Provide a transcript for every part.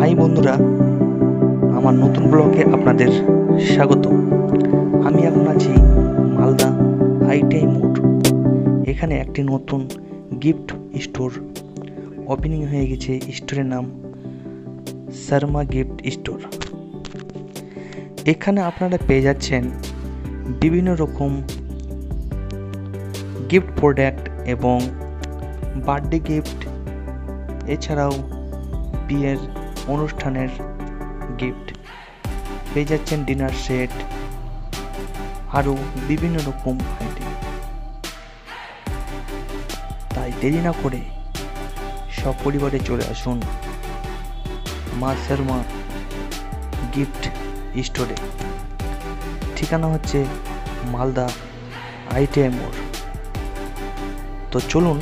High বন্ধুরা, আমার নতুন ব্লগে আপনাদের স্বাগত। আমি এখন আছি মালদা আইটিআই মোড়। এখানে একটি নতুন গিফট স্টোর ওপেনিং হয়ে গেছে। স্টোরের নাম শর্মা গিফট স্টোর। এখানে আপনারা পেয়ে যাচ্ছেন বিভিন্ন রকম গিফট প্রোডাক্ট এবং বার্থডে গিফট, এছাড়াও বিয়ের অনুষ্ঠানের গিফট পেয়ে যাচ্ছেন, ডিনার সেট, আরও বিভিন্ন রকম আইটেম। তাই দেরি না করে সপরিবারে চলে আসুন মা শর্মা গিফট স্টোরে। ঠিকানা হচ্ছে মালদা আইটিআই মোড়। তো চলুন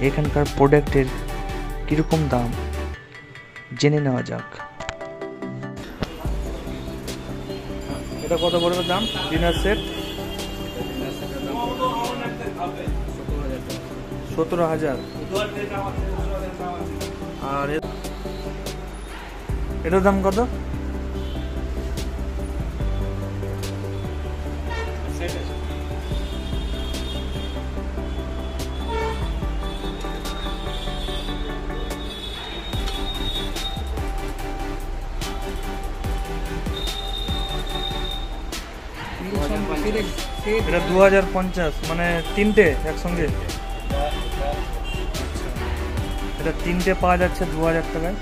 এখানকার প্রোডাক্টের কীরকম দাম জেনে নেওয়া যাক। এটা কত পড়বে দাম? Dinner set 17,000। আর এটার দাম কত? এটা 2050, মানে তিনটে একসঙ্গে। এটা তিনটে পাওয়া যাচ্ছে 2000 টাকায়।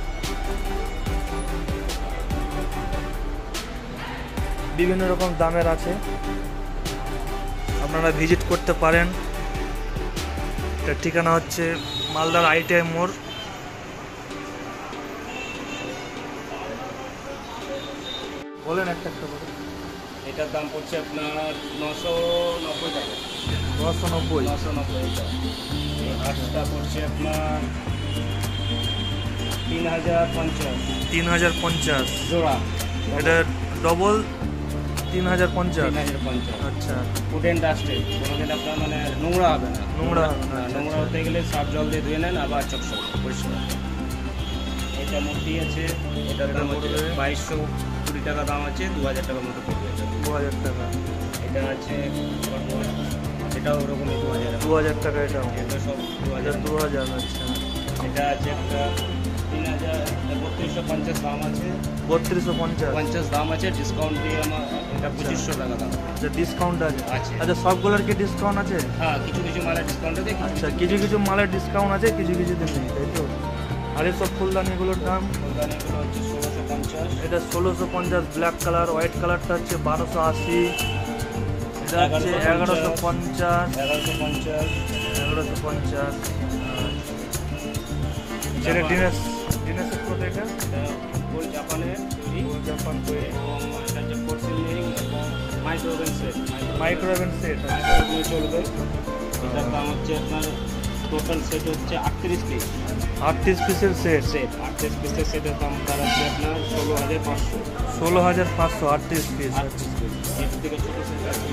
বিভিন্ন রকম দামের আছে, আপনারা ভিজিট করতে পারেন। এটার ঠিকানা হচ্ছে মালদার আইটিআই মোড়। বলেন একটা করে। এটার দাম পড়ছে আপনার 990 টাকা। 990 টাকা। আটটা পড়ছে আপনার 3050। 3050 জোড়া। এটা ডবল 3050। আচ্ছা, ফুড অ্যান্ড ডাস্টে কোনোদিন আপনার মানে নোংরা হবে না। নোংরা হবে না। নোংরা হতে গেলে সার্ফ জল দিয়ে ধুয়ে নেন, আবার চকচক পরিষ্কার। এটা মূর্তি আছে, এটার দাম হচ্ছে 2220 টাকা দাম আছে, 2000 টাকার মতো পড়বে। 2000 টাকা। এটা আছে, এটাও ওরকমই 2000 টাকা। এটাও এটা সব 2000। আচ্ছা, এটা আছে একটা 3250 দাম আছে। 3250 দাম আছে, ডিসকাউন্ট দিয়ে আমার এটা 2500 টাকা দাম। আচ্ছা, ডিসকাউন্ট আছে? আছে। আচ্ছা, সবগুলোর কি ডিসকাউন্ট আছে? হ্যাঁ, কিছু মালের ডিসকাউন্ট আছে। আচ্ছা, কিছু মালের ডিসকাউন্ট আছে, কিছু দিন নেই, তাই তো? আর এসব ফুলদানিগুলোর দাম? ফুলদানিগুলো হচ্ছে 1650। এটা 1650 ব্ল্যাক কালার। হোয়াইট কালারটা হচ্ছে 1280। এটা হচ্ছে 1150। 1150। সেটা ডিনার সেট কত? এটা ওই জাপানের জাপান তৈরি। এবং এটা হচ্ছে পোর্সিলিং এবং microwave set. Microwave set microwave চলবে। এটার দাম হচ্ছে আপনার টোটাল সেট হচ্ছে 38 পিস। 38 পিসের সেট। 38 পিসের সেটের দাম দাঁড়াচ্ছে আপনার 16,500। 16,500 38 পিস। এর থেকে ছোটো সেট আছে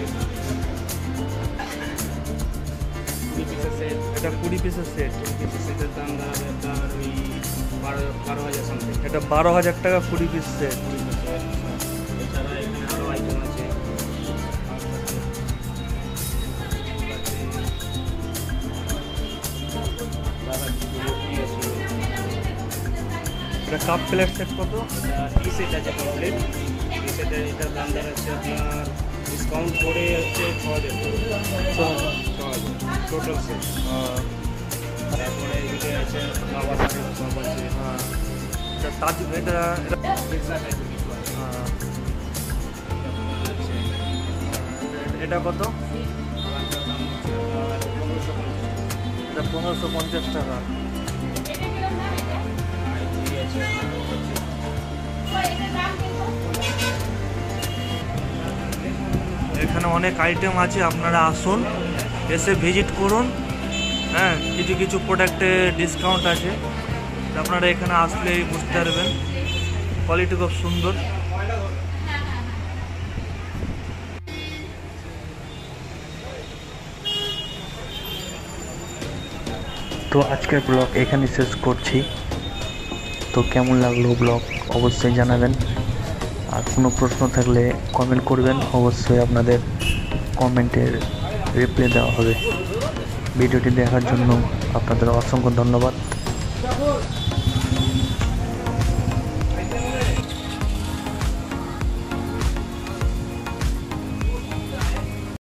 20 পিসের সেট। এটা 20 পিসের সেট। সেটের দাম দাঁড়াবে আপনার ওই 12,000 সামথিং। এটা 12,000 টাকা 20 পিস সেট। এছাড়া এখানে আরও আইটেম আছে। এটা কাপ প্লেট সেট কত? এটা টি সেট আছে কমপ্লিট। টি সেটের এটার দাম দাঁড়াচ্ছে আপনার ডিসকাউন্ট করে হচ্ছে 6,000 টোটাল সেট। তারপরে এদিকে আছে বাবা শাড়ি সব আছে। এটা তাজ, এটা এটা কত? এটা 1550 টাকা। এখানে অনেক আইটেম আছে, আপনারা আসুন, এসে ভিজিট করুন। হ্যাঁ, কিছু প্রোডাক্টে ডিসকাউন্ট আছে, আপনারা এখানে আসলেই বুঝতে পারবেন। কোয়ালিটি খুব সুন্দর। তো আজকের ব্লগ এখানে শেষ করছি। তো কেমন লাগলো ব্লগ অবশ্যই জানাবেন। আর কোনো প্রশ্ন থাকলে কমেন্ট করবেন, অবশ্যই আপনাদের কমেন্টের রিপ্লাই দেওয়া হবে। ভিডিওটি দেখার জন্য আপনাদের অসংখ্য ধন্যবাদ।